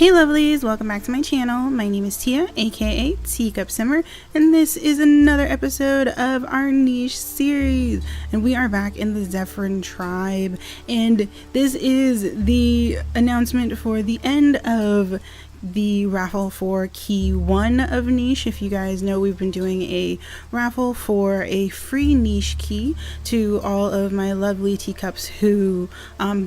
Hey lovelies, welcome back to my channel. My name is Tia, aka Teacup Simmer, and this is another episode of our niche series. And we are back in the Zephyran Tribe, and this is the announcement for the end of the raffle for key 1 of niche. If you guys know, we've been doing a raffle for a free niche key to all of my lovely teacups who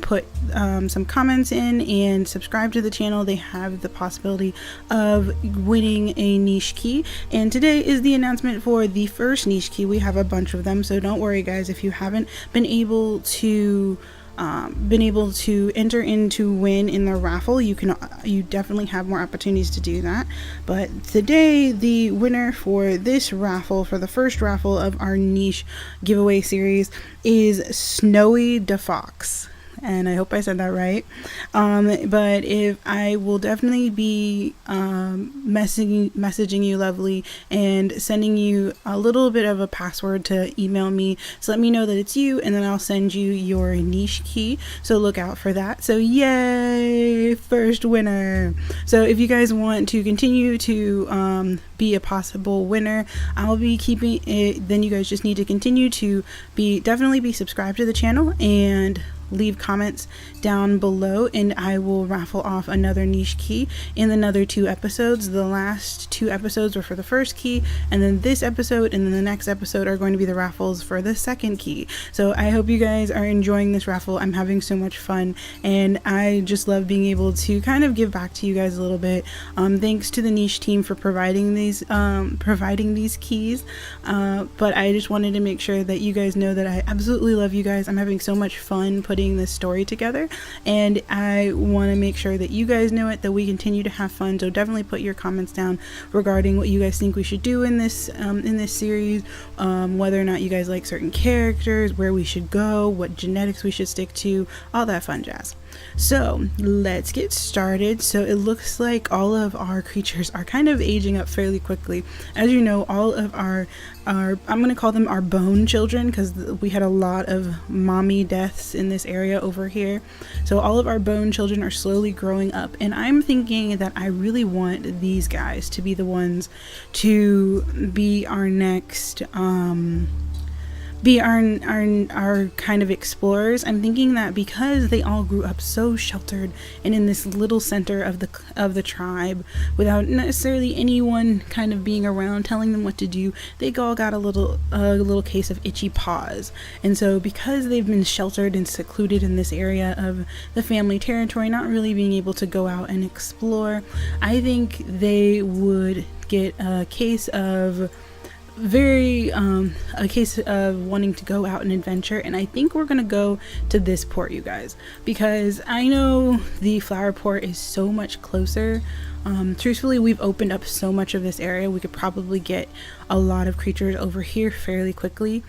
put some comments in and subscribe to the channel. They have the possibility of winning a niche key, and today is the announcement for the first niche key. We have a bunch of them, so don't worry guys if you haven't been able to enter into win in the raffle. You definitely have more opportunities to do that. But today the winner for this raffle, for the first raffle of our niche giveaway series, is Snowy the Fox. And I hope I said that right. But if I will definitely be messaging you lovely and sending you a little bit of a password to email me, so let me know that it's you, and then I'll send you your niche key, so look out for that. So yay, first winner. So if you guys want to continue to be a possible winner, I'll be keeping it. Then you guys just need to continue to definitely be subscribed to the channel and leave comments down below, and I will raffle off another niche key in another 2 episodes. The last 2 episodes were for the first key, and then this episode and then the next episode are going to be the raffles for the second key. So I hope you guys are enjoying this raffle. I'm having so much fun, and I just love being able to kind of give back to you guys a little bit. Thanks to the niche team for providing these keys, but I just wanted to make sure that you guys know that I absolutely love you guys. I'm having so much fun putting this story together, and I want to make sure that you guys know it, that we continue to have fun. So definitely put your comments down regarding what you guys think we should do in this series, whether or not you guys like certain characters, where we should go, what genetics we should stick to, all that fun jazz. So let's get started. So it looks like all of our creatures are kind of aging up fairly quickly. As you know, all of our I'm going to call them our bone children, because we had a lot of mommy deaths in this area over here. So all of our bone children are slowly growing up, and I'm thinking that I really want these guys to be the ones to be our next our kind of explorers. I'm thinking that because they all grew up so sheltered and in this little center of the tribe, without necessarily anyone kind of being around telling them what to do, they all got a little case of itchy paws. And so because they've been sheltered and secluded in this area of the family territory, not really being able to go out and explore, I think they would get a case of wanting to go out and adventure. And I think we're gonna go to this port, you guys, because I know the flower port is so much closer. Truthfully, we've opened up so much of this area, we could probably get a lot of creatures over here fairly quickly,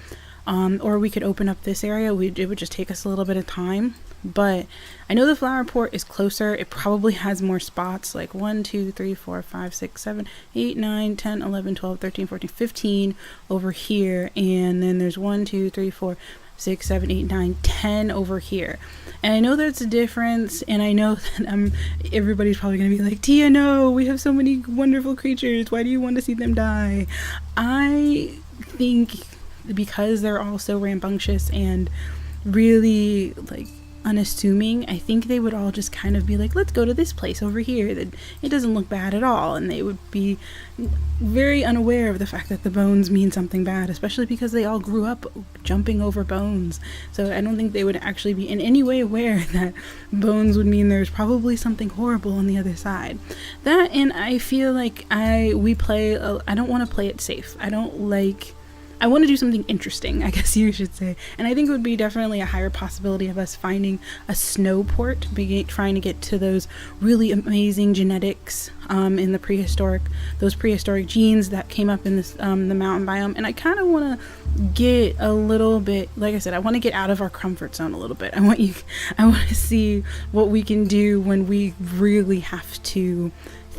or we could open up this area. It would just take us a little bit of time. But I know the flower port is closer. It probably has more spots, like 1, 2, 3, 4, 5, 6, 7, 8, 9, 10, 11, 12, 13, 14, 15 over here. And then there's 1, 2, 3, 4, 6, 7, 8, 9, 10 over here. And I know that's a difference, and I know that everybody's probably going to be like, Tia, no, we have so many wonderful creatures. Why do you want to see them die? I think because they're all so rambunctious and really like unassuming, I think they would all just kind of be like, let's go to this place over here that it doesn't look bad at all, and they would be very unaware of the fact that the bones mean something bad, especially because they all grew up jumping over bones. So I don't think they would actually be in any way aware that bones would mean there's probably something horrible on the other side. That, and I feel like I don't want to play it safe. I want to do something interesting, I guess you should say. And I think it would be definitely a higher possibility of us finding a snow port, trying to get to those really amazing genetics in those prehistoric genes that came up in this the mountain biome. And I kind of want to get a little bit, like I said, I want to get out of our comfort zone a little bit. I want to see what we can do when we really have to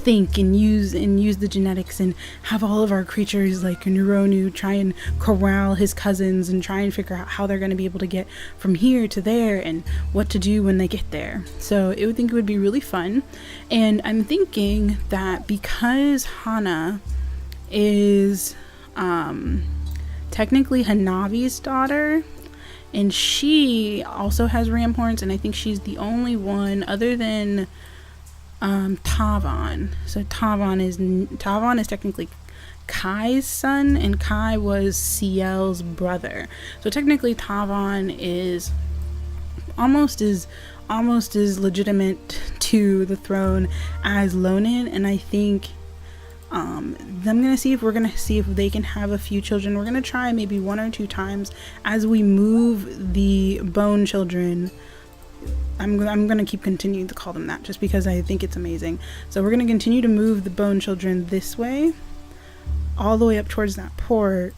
think and use the genetics and have all of our creatures like Neuronu try and corral his cousins and try and figure out how they're going to be able to get from here to there and what to do when they get there. So I would think it would be really fun. And I'm thinking that because Hana is technically Hanabi's daughter, and she also has ram horns, and I think she's the only one other than Tavan. So Tavan is technically Kai's son, and Kai was Ciel's brother. So technically Tavan is almost as legitimate to the throne as Lonin, and I think I'm gonna see if they can have a few children. We're gonna try maybe 1 or 2 times as we move the bone children. I'm gonna keep continuing to call them that just because I think it's amazing. So we're gonna continue to move the bone children this way, all the way up towards that port,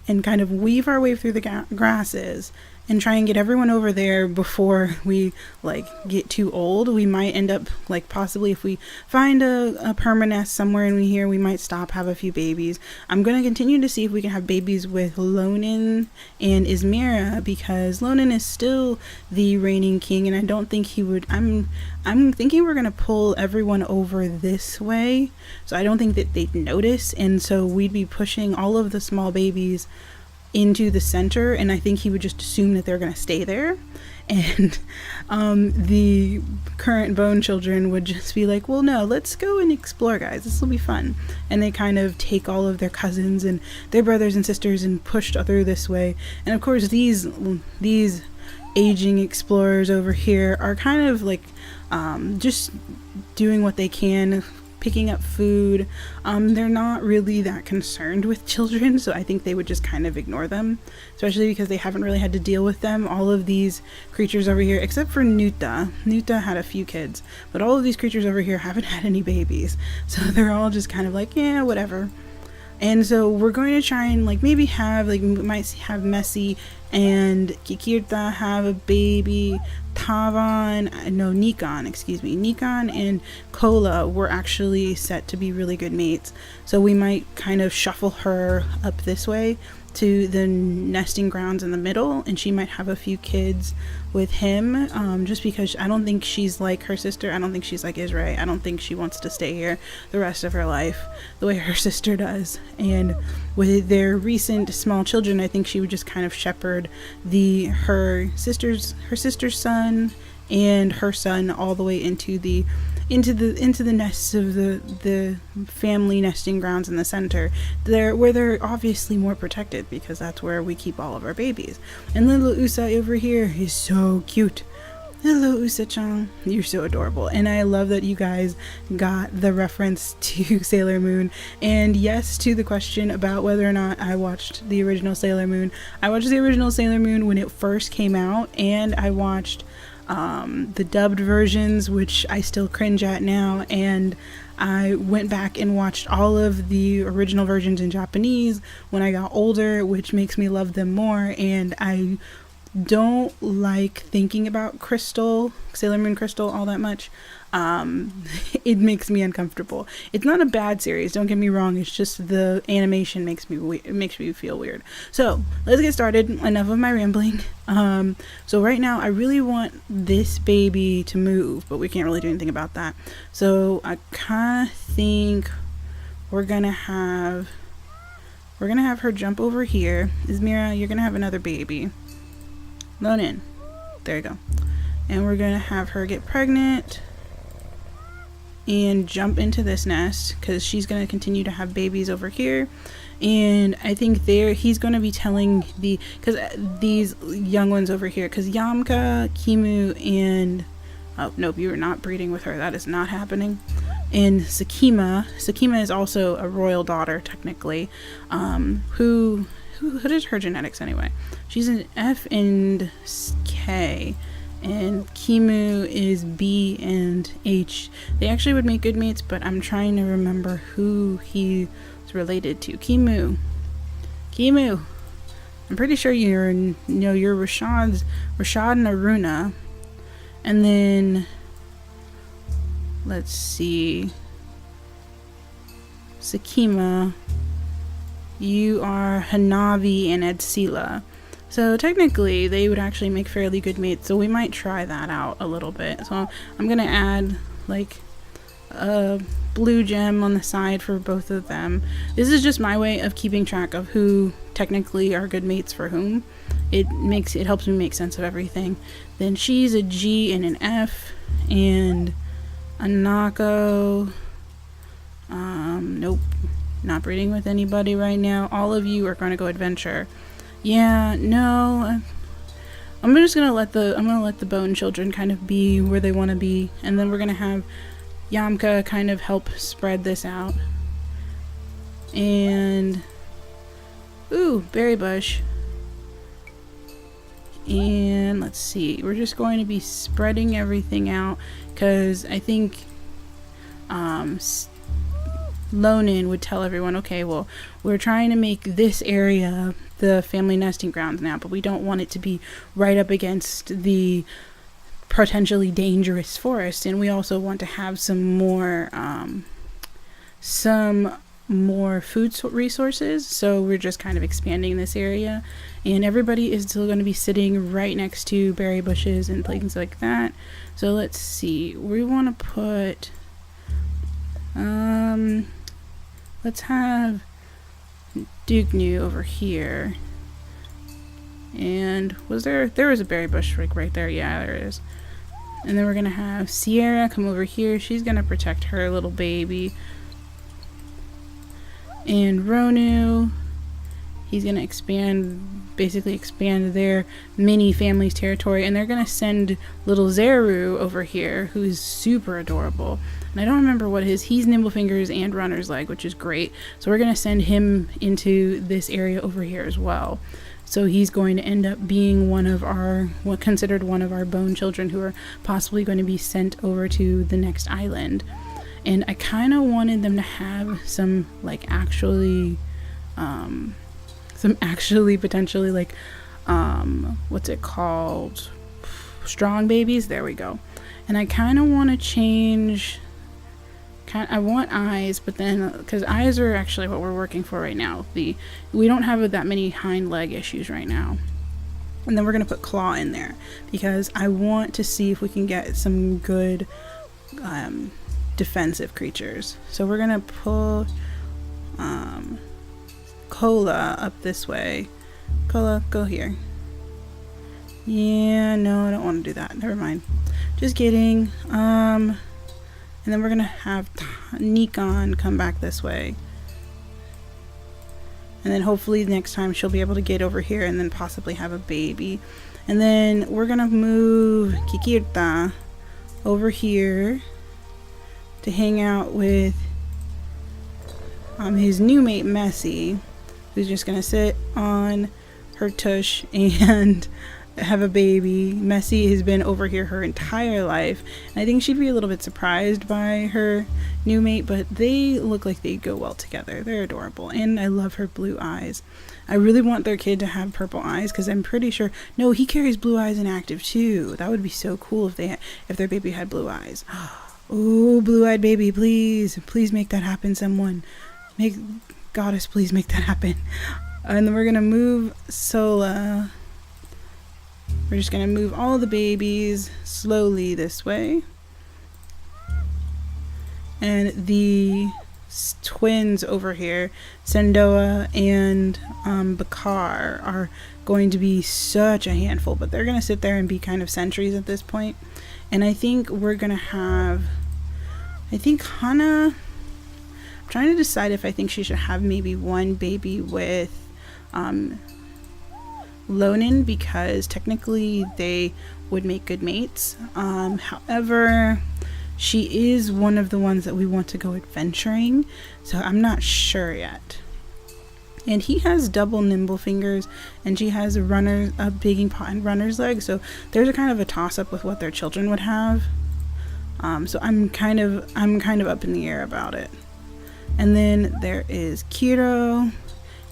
and kind of weave our way through the grasses and try and get everyone over there before we like get too old. We might end up like possibly if we find a permanest somewhere in here, we might stop, have a few babies. I'm going to continue to see if we can have babies with Lonin and Ismira, because Lonin is still the reigning king, and I don't think he would. I'm thinking we're going to pull everyone over this way, so I don't think that they'd notice, and so we'd be pushing all of the small babies into the center, and I think he would just assume that they're going to stay there, and the current bone children would just be like, well, no, let's go and explore, guys, this will be fun. And they kind of take all of their cousins and their brothers and sisters and push through this way. And of course these aging explorers over here are kind of like just doing what they can, picking up food. They're not really that concerned with children, so I think they would just kind of ignore them, especially because they haven't really had to deal with them. All of these creatures over here, except for Nuta had a few kids, but all of these creatures over here haven't had any babies, so they're all just kind of like, yeah, whatever. And so we're going to try and like maybe have like, we might have Messi and Kikirta have a baby. Nikon and Kola were actually set to be really good mates, so we might kind of shuffle her up this way to the nesting grounds in the middle, and she might have a few kids with him, just because I don't think she's like her sister. I don't think she's like Israel. I don't think she wants to stay here the rest of her life the way her sister does. And with their recent small children, I think she would just kind of shepherd her sister's son and her son all the way into the nests of the family nesting grounds in the center, where they're obviously more protected, because that's where we keep all of our babies. And little Usa over here is so cute. Hello, Usa-chan. You're so adorable. And I love that you guys got the reference to Sailor Moon. And yes, to the question about whether or not I watched the original Sailor Moon. I watched the original Sailor Moon when it first came out, and I watched the dubbed versions, which I still cringe at now, and I went back and watched all of the original versions in Japanese when I got older, which makes me love them more. And I don't like thinking about Sailor Moon Crystal all that much. It makes me uncomfortable. It's not a bad series, don't get me wrong, it's just the animation makes me feel weird. So let's get started. Enough of my rambling. So right now I really want this baby to move, but we can't really do anything about that. So I kind of think we're gonna have her jump over here. Ismira, you're gonna have another baby. Lonin, there you go. And we're gonna have her get pregnant and jump into this nest, because she's going to continue to have babies over here. And I think he's going to be telling because these young ones over here, because Yamka, Kimu, and oh nope, you are not breeding with her, that is not happening. And Sakima is also a royal daughter technically, who is her genetics anyway? She's an F and K, and Kimu is B and H. They actually would make good mates, but I'm trying to remember who he's related to. Kimu, I'm pretty sure you're Rashad and Aruna. And then let's see, Sakima, you are Hanavi and Edsila. So technically they would actually make fairly good mates, so we might try that out a little bit. So I'm gonna add like a blue gem on the side for both of them. This is just my way of keeping track of who technically are good mates for whom. It helps me make sense of everything. Then she's a G and an F, and Anako, nope, not breeding with anybody right now. All of you are going to go adventure. Yeah, no, I'm just gonna let the bone children kind of be where they want to be, and then we're gonna have Yamka kind of help spread this out. And ooh, berry bush. And let's see, we're just going to be spreading everything out because I think Lonin would tell everyone, okay, well, we're trying to make this area the family nesting grounds now, but we don't want it to be right up against the potentially dangerous forest, and we also want to have some more food resources, so we're just kind of expanding this area, and everybody is still going to be sitting right next to berry bushes and things like that. So let's see, we want to put let's have Dugnu over here, and there was a berry bush right there, yeah, there it is. And then we're gonna have Sierra come over here, she's gonna protect her little baby. And Ronu, he's gonna basically expand their mini family's territory, and they're gonna send little Zeru over here, who's super adorable. And I don't remember what he's nimble fingers and runner's leg, which is great. So we're gonna send him into this area over here as well. So he's going to end up being considered one of our bone children who are possibly going to be sent over to the next island. And I kind of wanted them to have some potentially like what's it called, strong babies, there we go. And I kind of want to change, I want eyes, but then because eyes are actually what we're working for right now, we don't have that many hind leg issues right now. And then we're going to put claw in there because I want to see if we can get some good defensive creatures. So we're gonna pull Cola up this way. Cola, go here. Yeah, no, I don't want to do that. Never mind. Just kidding. And then we're gonna have Nikon come back this way. And then hopefully next time she'll be able to get over here and then possibly have a baby. And then we're gonna move Kikirta over here to hang out with his new mate Messi, who's just gonna sit on her tush and have a baby. Messi has been over here her entire life, and I think she'd be a little bit surprised by her new mate, but they look like they go well together. They're adorable, and I love her blue eyes. I really want their kid to have purple eyes because I'm pretty sure, no, he carries blue eyes in active too. That would be so cool if their baby had blue eyes. Oh, blue-eyed baby, please make that happen. Someone, goddess, please make that happen. And then we're gonna move Sola. We're just gonna move all the babies slowly this way. And the twins over here, Sendoa and Bakar, are going to be such a handful, but they're gonna sit there and be kind of sentries at this point. And I think we're gonna have, Hana, I'm trying to decide if I think she should have maybe one baby with Lonin, because technically they would make good mates. However, she is one of the ones that we want to go adventuring, so I'm not sure yet. And he has double nimble fingers, and she has a baking pot and runner's leg, so there's a kind of a toss-up with what their children would have. So I'm kind of up in the air about it. And then there is Kiro,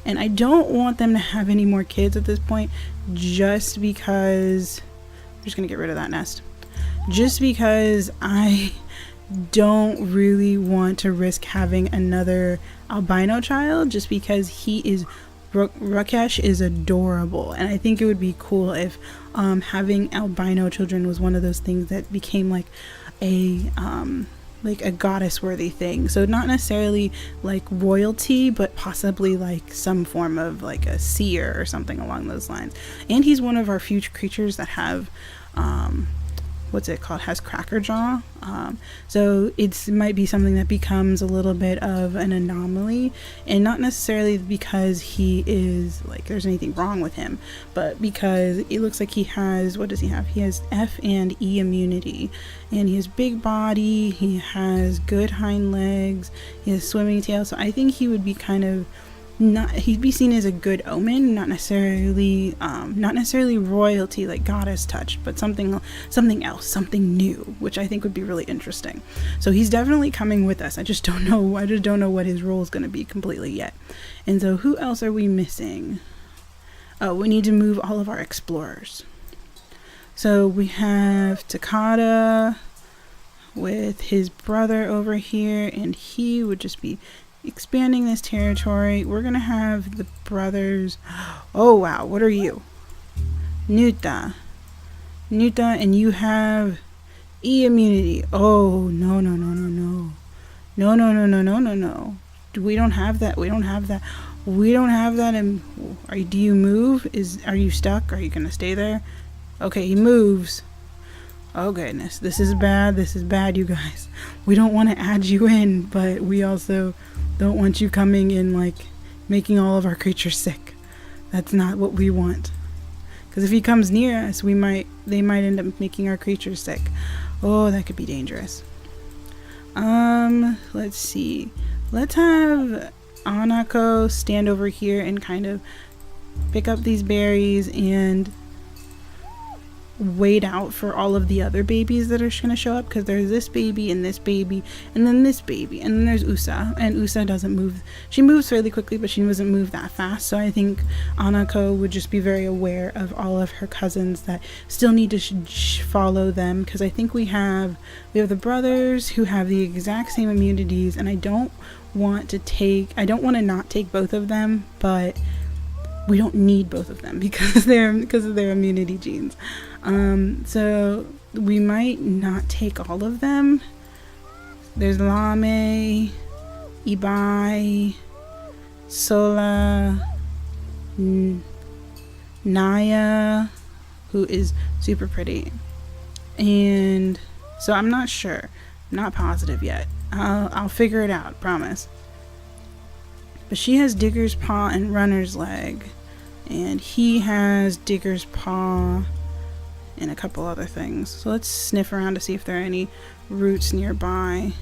and I don't want them to have any more kids at this point, just because I'm just gonna get rid of that nest. Just because I don't really want to risk having another albino child just because he is Rakesh is adorable, and I think it would be cool if having albino children was one of those things that became like a goddess worthy thing. So not necessarily like royalty, but possibly like some form of like a seer or something along those lines. And he's one of our few creatures that have what's it called, has cracker jaw, so it might be something that becomes a little bit of an anomaly, and not necessarily because he is like there's anything wrong with him, but because it looks like he has, what does he have? He has F and E immunity, and he has big body, he has good hind legs, he has swimming tail, so I think he would be kind of he'd be seen as a good omen, not necessarily royalty like goddess touched, but something else, something new, which I think would be really interesting. So he's definitely coming with us. I just don't know what his role is going to be completely yet. And so who else are we missing? Oh, we need to move all of our explorers. So we have Takada with his brother over here, and he would just be expanding this territory. We're gonna have the brothers. Oh wow, what are you? Nuta, and you have E immunity. Oh no. We don't have that. And do you move? Are you stuck? Are you gonna stay there? Okay, he moves. Oh goodness, this is bad, you guys. We don't want to add you in, but we also don't want you coming in like making all of our creatures sick. That's not what we want. Because if he comes near us, they might end up making our creatures sick. Oh, that could be dangerous. Let's see. Let's have Anako stand over here and kind of pick up these berries and wait out for all of the other babies that are going to show up, because there's this baby and this baby and then this baby, and then there's Usa, and Usa doesn't move. She moves fairly quickly, but she doesn't move that fast. So I think Anako would just be very aware of all of her cousins that still need to follow them, because I think we have the brothers who have the exact same immunities, and I don't want to not take both of them, but we don't need both of them because of their immunity genes. So we might not take all of them. There's Lame, Ibai, Sola, Naya, who is super pretty. And so I'm not sure. I'm not positive yet. I'll figure it out, promise. But she has Digger's Paw and Runner's Leg. And he has Digger's Paw and a couple other things. So let's sniff around to see if there are any roots nearby.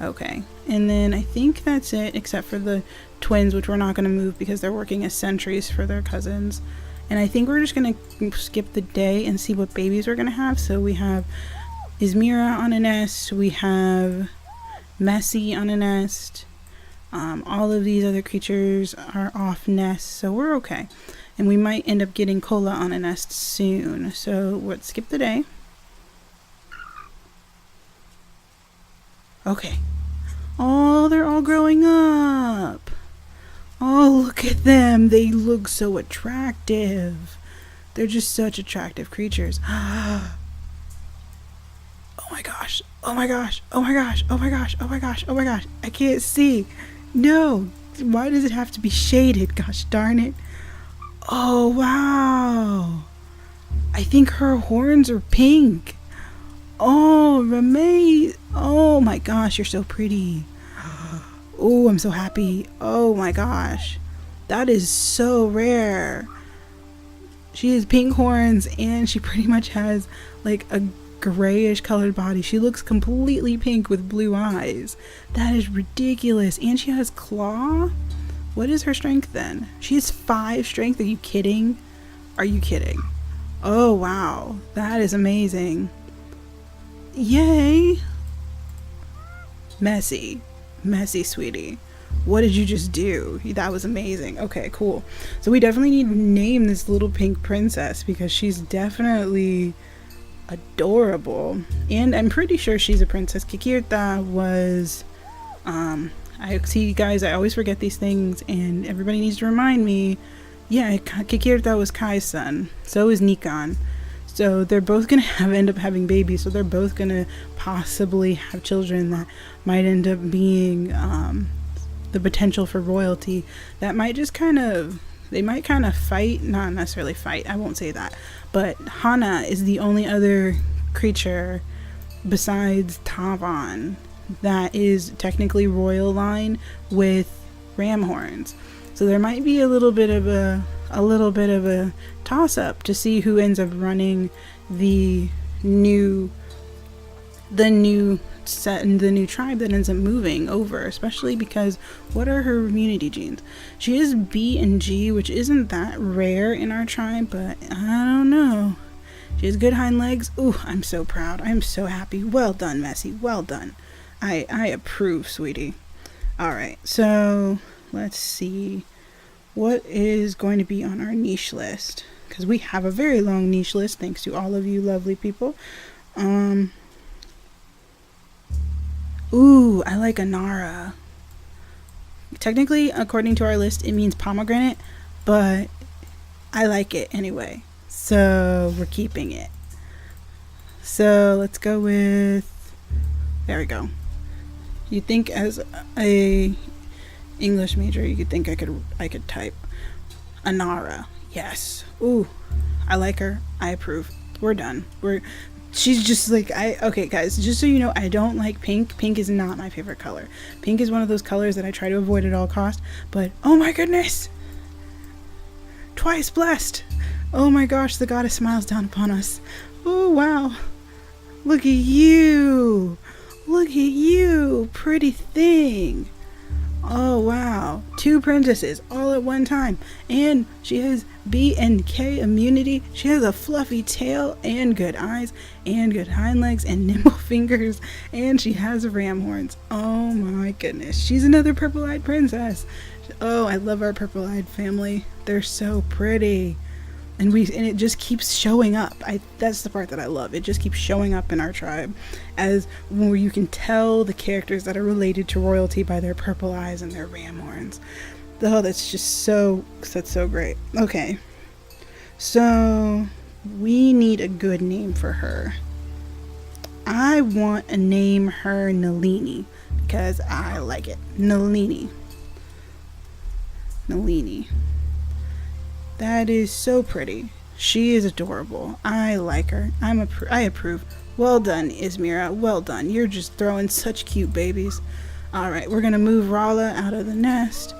Okay, and then I think that's it, except for the twins, which we're not going to move because they're working as sentries for their cousins. And I think we're just going to skip the day and see what babies we're going to have. So we have Izmira on a nest, we have Messi on a nest. All of these other creatures are off nests, so we're okay. And we might end up getting Kola on a nest soon. So let's skip the day. Okay. Oh, they're all growing up. Oh, look at them. They look so attractive. They're just such attractive creatures. Oh my gosh. Oh my gosh. Oh my gosh. Oh my gosh. Oh my gosh. Oh my gosh. I can't see. No. Why does it have to be shaded? Gosh darn it. Oh, wow. I think her horns are pink. Oh, Ramay. Oh my gosh, you're so pretty. Oh, I'm so happy. Oh my gosh. That is so rare. She has pink horns and she pretty much has like a grayish colored body. She looks completely pink with blue eyes. That is ridiculous. And she has claw. What is her strength then? She has 5 strength. Are you kidding? Are you kidding? Oh wow, that is amazing. Yay. Messy, sweetie. What did you just do? That was amazing. Okay, cool. So we definitely need to name this little pink princess because she's definitely adorable. And I'm pretty sure she's a princess. Kikirta was, I see, you guys, I always forget these things, and everybody needs to remind me. Yeah, Kikirta was Kai's son. So is Nikon. So they're both gonna end up having babies. So they're both gonna possibly have children that might end up being the potential for royalty. That might just they might kind of fight, not necessarily fight, I won't say that, but Hana is the only other creature besides Tavan that is technically royal line with ram horns. So there might be a little bit of a toss up to see who ends up running the new set and the new tribe that ends up moving over, especially because what are her immunity genes? She is B and G, which isn't that rare in our tribe, but I don't know. She has good hind legs. Ooh, I'm so proud. I'm so happy. Well done, Messi. Well done. I approve, sweetie. All right, so let's see what is going to be on our niche list, because we have a very long niche list thanks to all of you lovely people. Ooh, I like Anara. Technically, according to our list, it means pomegranate, but I like it anyway. So we're keeping it. So let's go with, there we go. You'd think as a English major, you could think I could type Anara. Yes. Ooh, I like her. I approve. We're done. She's just like, okay guys, just so you know, I don't like pink. Pink is not my favorite color. Pink is one of those colors that I try to avoid at all costs, but oh my goodness, twice blessed. Oh my gosh, the goddess smiles down upon us. Oh wow, look at you, pretty thing. Oh wow, 2 princesses all at one time, and she has B and K immunity. She has a fluffy tail and good eyes and good hind legs and nimble fingers, and she has ram horns. Oh my goodness, she's another purple-eyed princess. Oh, I love our purple-eyed family. They're so pretty. And it just keeps showing up. That's the part that I love. It just keeps showing up in our tribe as where you can tell the characters that are related to royalty by their purple eyes and their ram horns. Oh, that's so great. Okay, so we need a good name for her. I want to name her Nalini because I like it. Nalini. That is so pretty. She is adorable. I like her. I approve. Well done, Ismira. Well done. You're just throwing such cute babies. Alright, we're going to move Rala out of the nest.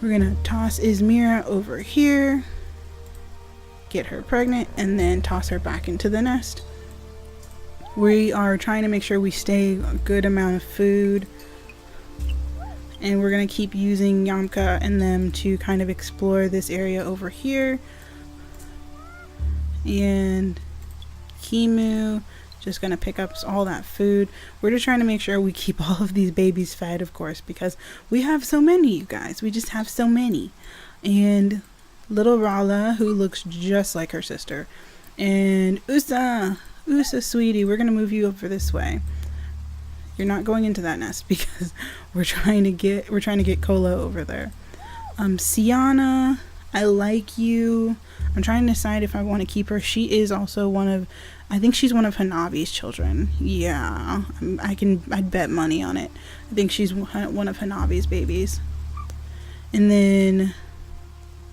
We're going to toss Ismira over here. Get her pregnant and then toss her back into the nest. We are trying to make sure we stay a good amount of food. And we're going to keep using Yamka and them to kind of explore this area over here. And Kimu just going to pick up all that food. We're just trying to make sure we keep all of these babies fed, of course, because we have so many, you guys. We just have so many. And little Rala, who looks just like her sister. And Usa, sweetie, we're going to move you over this way. You're not going into that nest because we're trying to get Kola over there. Siana, I like you. I'm trying to decide if I want to keep her. She is also I think she's one of Hanabi's children. Yeah, I'd bet money on it. I think she's one of Hanabi's babies. And then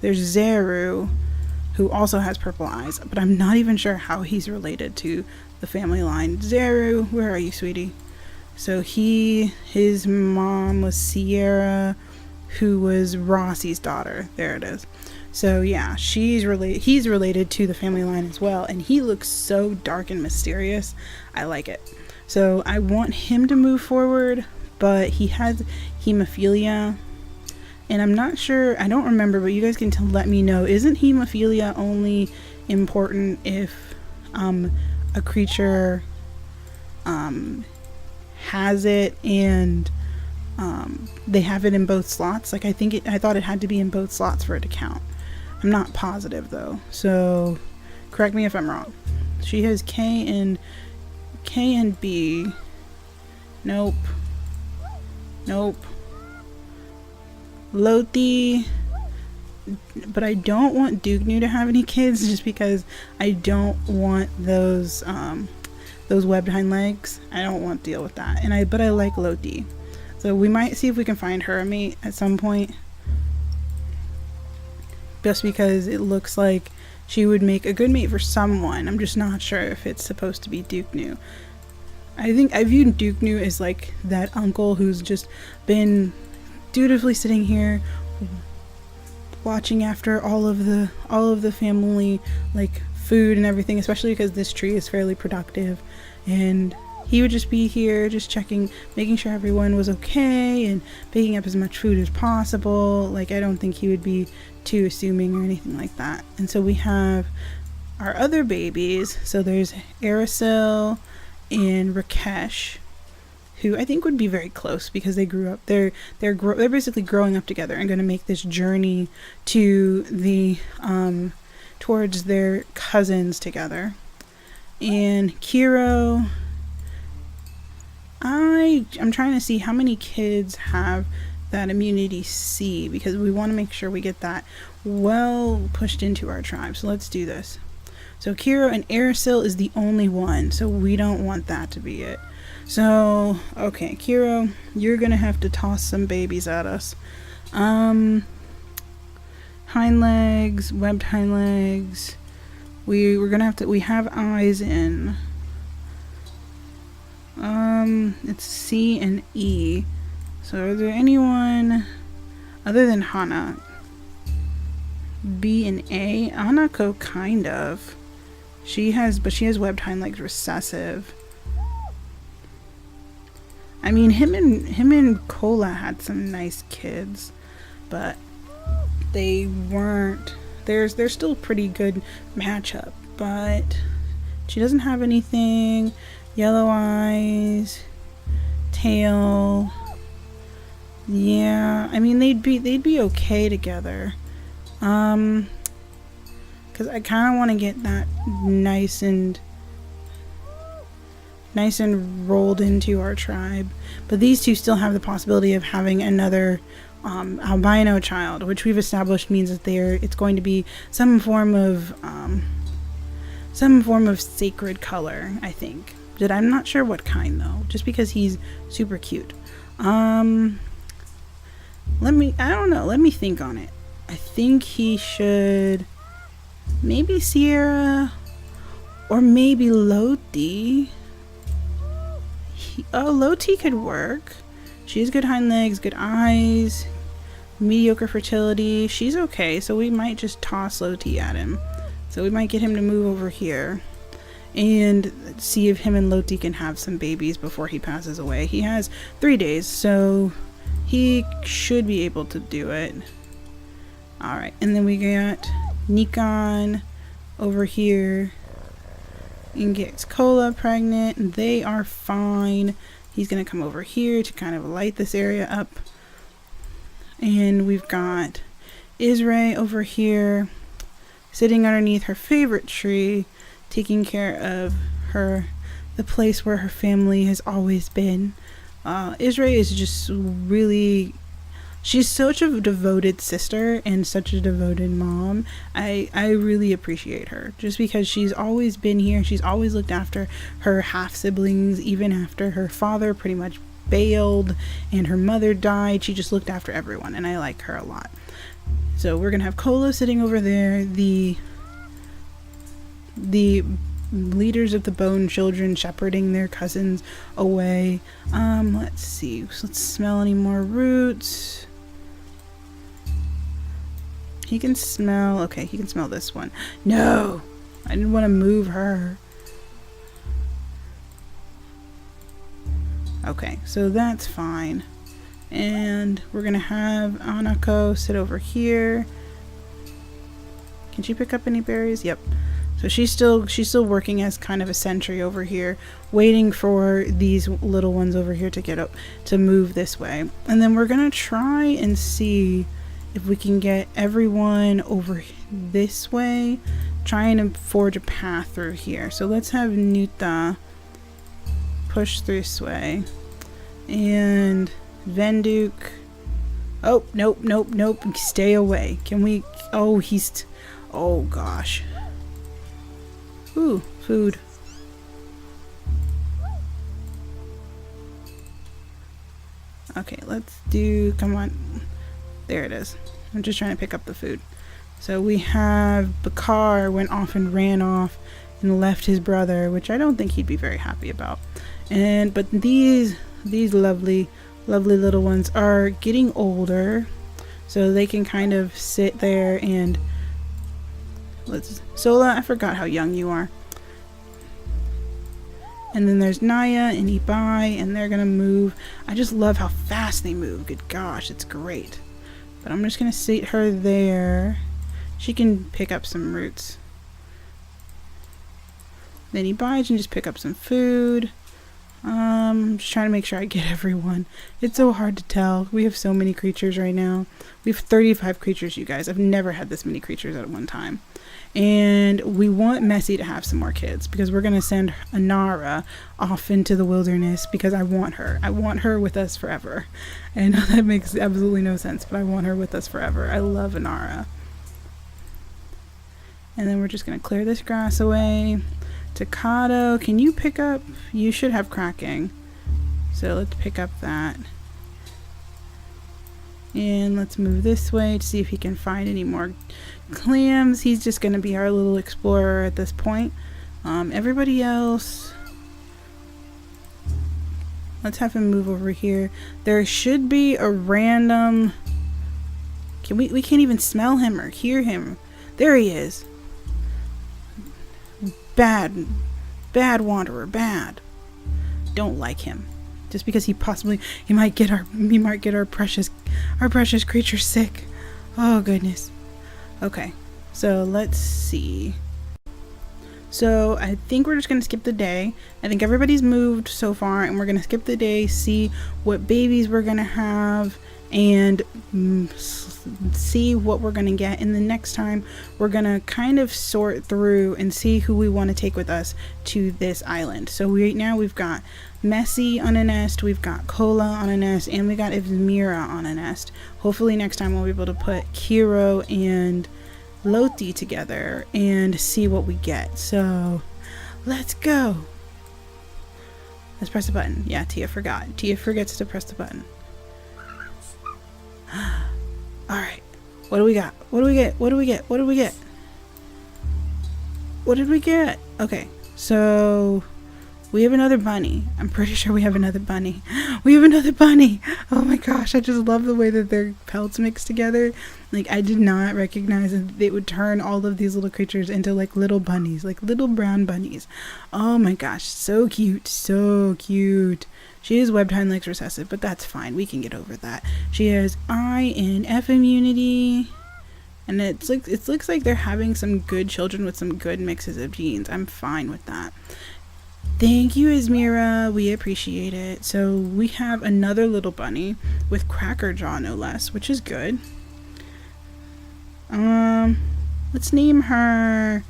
there's Zeru, who also has purple eyes, but I'm not even sure how he's related to the family line. Zeru, where are you, sweetie? So his mom was Sierra, who was Rossi's daughter. There it is. So yeah, he's related to the family line as well, and he looks so dark and mysterious. I like it. So I want him to move forward, but he has hemophilia, and I'm not sure, I don't remember, but you guys can let me know. Isn't hemophilia only important if a creature has it and they have it in both slots? Like I thought it had to be in both slots for it to count. I'm not positive though, so correct me if I'm wrong. She has K and B. Nope. Nope. Loti. But I don't want Dugnu to have any kids just because I don't want those webbed hind legs. I don't want to deal with that. But I like Loti. So we might see if we can find her a mate at some point. Just because it looks like she would make a good mate for someone. I'm just not sure if it's supposed to be Dugnu. I think I view Dugnu as like that uncle who's just been dutifully sitting here watching after all of the family, like food and everything, especially because this tree is fairly productive, and he would just be here just checking, making sure everyone was okay and picking up as much food as possible. Like, I don't think he would be too assuming or anything like that. And so we have our other babies. So there's Arasil and Rakesh, who I think would be very close because they grew up. They're basically growing up together and going to make this journey to the towards their cousins together. And Kiro, I'm trying to see how many kids have that immunity C, because we want to make sure we get that well pushed into our tribe. So let's do this. So Kiro and Arasil is the only one, so we don't want that to be it. So, okay, Kiro, you're gonna have to toss some babies at us. Hind legs, webbed hind legs. We're gonna have to, we have eyes in. It's C and E. So is there anyone other than Hana? B and A? Anako, kind of. She has webbed hind legs recessive. I mean, him and Kola had some nice kids, but they weren't. They're still a pretty good matchup, but she doesn't have anything. Yellow eyes, tail. Yeah, I mean they'd be okay together. Because I kind of want to get that nice and rolled into our tribe. But these two still have the possibility of having another albino child, which we've established means that it's going to be some form of sacred color, I think. But I'm not sure what kind though, just because he's super cute. I don't know, let me think on it. I think he should maybe Sierra or maybe Loti. Loti could work. She has good hind legs, good eyes, mediocre fertility. She's okay, so we might just toss Loti at him. So we might get him to move over here and see if him and Loti can have some babies before he passes away. He has 3 days, so he should be able to do it. Alright, and then we got Nikon over here and gets Kola pregnant, and they are fine. He's gonna come over here to kind of light this area up. And we've got Isray over here sitting underneath her favorite tree, taking care of the place where her family has always been. Isray is just really, she's such a devoted sister and such a devoted mom. I really appreciate her just because she's always been here. She's always looked after her half siblings, even after her father pretty much bailed and her mother died. She just looked after everyone, and I like her a lot. So we're gonna have Kola sitting over there, the leaders of the Bone Children shepherding their cousins away. Let's see. So let's smell any more roots. He can smell. Okay, he can smell this one. No! I didn't want to move her. Okay, so that's fine. And we're gonna have Anako sit over here. Can she pick up any berries? Yep. So she's still working as kind of a sentry over here, waiting for these little ones over here to get up to move this way. And then we're gonna try and see if we can get everyone over this way, trying to forge a path through here. So let's have Nuta push through this way. And Venduk. Oh, nope, nope, nope. Stay away. Can we... Oh, he's... Oh, gosh. Ooh, food. Okay, let's do... Come on. There it is. I'm just trying to pick up the food. So we have Bakar went off and ran off and left his brother, which I don't think he'd be very happy about. But these lovely little ones are getting older, so they can kind of sit there and Sola, I forgot how young you are. And then there's Naya and Ibai, and they're gonna move. I just love how fast they move. Good gosh, it's great. But I'm just gonna sit her there. She can pick up some roots. Then Ibai can just pick up some food. I'm just trying to make sure I get everyone. It's so hard to tell. We have so many creatures right now. We have 35 creatures, you guys. I've never had this many creatures at one time. And we want Messi to have some more kids because we're going to send Anara off into the wilderness because I want her. I want her with us forever. I know that makes absolutely no sense, but I want her with us forever. I love Anara. And then we're just going to clear this grass away. Takado, can you pick up? You should have cracking. So let's pick up that. And let's move this way to see if he can find any more clams. He's just going to be our little explorer at this point. Everybody else, let's have him move over here. There should be a random... We can't even smell him or hear him. There he is. Bad wanderer, bad. Don't like him. Just because he might get our precious creature sick. Oh goodness. Okay, so let's see. So I think we're just gonna skip the day. I think everybody's moved so far, and we're gonna skip the day, see what babies we're gonna have, and see what we're gonna get. And the next time we're gonna kind of sort through and see who we want to take with us to this island. So right now we've got Messi on a nest, we've got Kola on a nest, and we got Izmira on a nest. Hopefully next time we'll be able to put Kiro and Loti together and see what we get. So let's go. Let's press the button. Yeah, Tia forgot. Tia forgets to press the button. Alright. What do we got? What do we get? What do we get? What do we get? What did we get? Okay, so we have another bunny. I'm pretty sure we have another bunny. We have another bunny! Oh my gosh, I just love the way that their pelts mix together. Like, I did not recognize that they would turn all of these little creatures into like little bunnies, like little brown bunnies. Oh my gosh, so cute, so cute. She is webbed hind legs recessive, but that's fine. We can get over that. She has I and F immunity. And it looks like they're having some good children with some good mixes of genes. I'm fine with that. Thank you, Izmira. We appreciate it. So we have another little bunny with cracker jaw, no less, which is good. Let's name her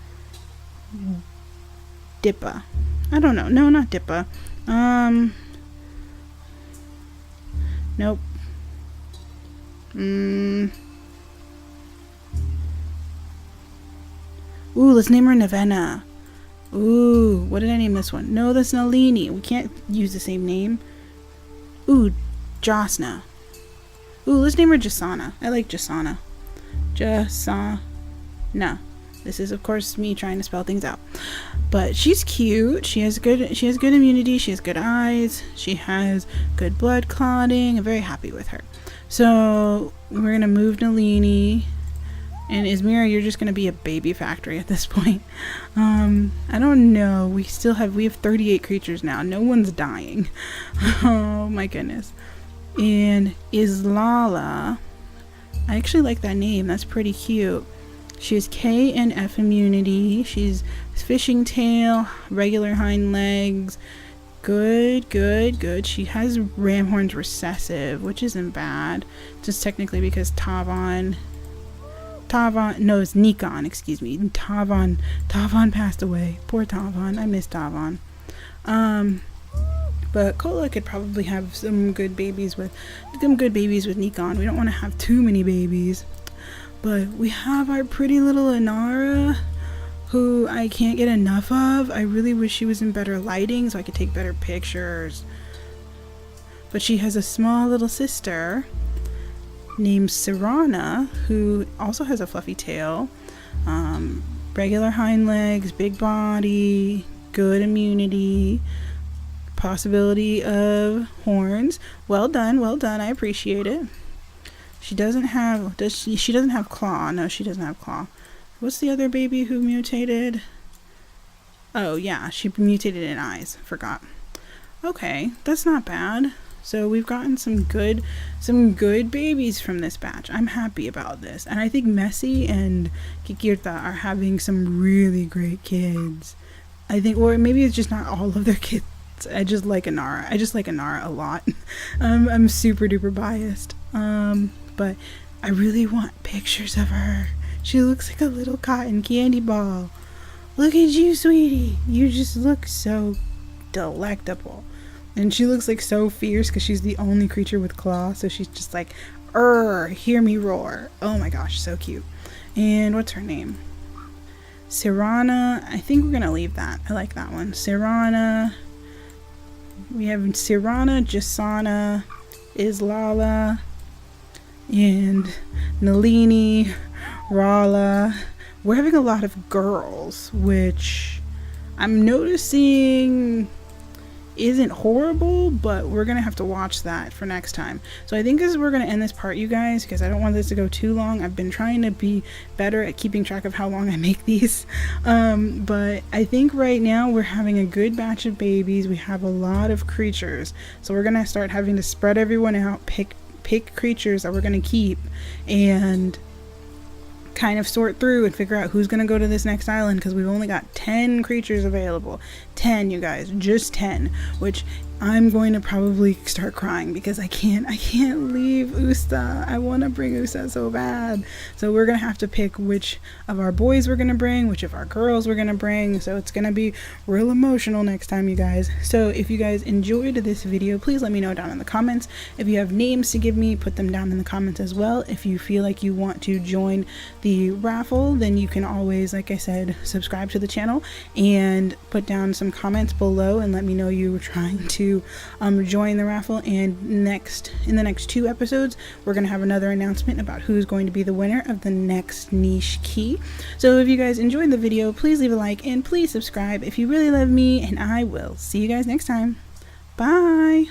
Dippa. I don't know. No, not Dippa. Nope. Ooh, let's name her Nevena. Ooh, what did I name this one? No, that's Nalini. We can't use the same name. Ooh, Jasna. Ooh, let's name her Jasana. I like Jasana. Jasana. This is, of course, me trying to spell things out. But she's cute. She has good immunity. She has good eyes. She has good blood clotting. I'm very happy with her. So we're gonna move Nalini. And Izmira, you're just going to be a baby factory at this point. I don't know. We have 38 creatures now. No one's dying. Oh my goodness. And Islala, I actually like that name. That's pretty cute. She has K and F immunity. She's fishing tail, regular hind legs, Good, good, good. She has ram horns recessive, which isn't bad. Just technically because Tavon, no, it's Nikon, excuse me. Tavon passed away. Poor Tavon. I miss Tavon. But Cola could probably have some good babies with Nikon. We don't want to have too many babies. But we have our pretty little Inara, who I can't get enough of. I really wish she was in better lighting so I could take better pictures. But she has a small little sister named Serana, who also has a fluffy tail, regular hind legs, big body, good immunity, possibility of horns. Well done, I appreciate it. She doesn't have, she doesn't have claw. No, she doesn't have claw. What's the other baby who mutated? Oh yeah, she mutated in eyes. Forgot. Okay, that's not bad. So we've gotten some good babies from this batch. I'm happy about this. And I think Messi and Kikirta are having some really great kids. I think, or maybe it's just not all of their kids. I just like Inara. I just like Inara a lot. I'm super duper biased. But I really want pictures of her. She looks like a little cotton candy ball. Look at you, sweetie. You just look so delectable. And she looks like so fierce because she's the only creature with claws. So she's just like, hear me roar. Oh my gosh, so cute. And what's her name? Serana. I think we're going to leave that. I like that one. Serana. We have Serana, Jasana, Islala, and Nalini, Rala. We're having a lot of girls, which I'm noticing isn't horrible, but we're gonna have to watch that for next time. So I think we're gonna end this part, you guys, because I don't want this to go too long. I've been trying to be better at keeping track of how long I make these, but I think right now we're having a good batch of babies. We have a lot of creatures, so we're gonna start having to spread everyone out, pick creatures that we're gonna keep, and kind of sort through and figure out who's going to go to this next island, because we've only got 10 creatures available. 10, you guys, just 10, which I'm going to probably start crying because I can't leave Usta. I want to bring Usta so bad. So we're going to have to pick which of our boys we're going to bring, which of our girls we're going to bring. So it's going to be real emotional next time, you guys. So if you guys enjoyed this video, please let me know down in the comments. If you have names to give me, put them down in the comments as well. If you feel like you want to join the raffle, then you can always, like I said, subscribe to the channel and put down some comments below and let me know you were trying to join the raffle. And in the next 2 episodes, we're going to have another announcement about who's going to be the winner of the next niche key. So if you guys enjoyed the video, please leave a like and please subscribe if you really love me, and I will see you guys next time. Bye.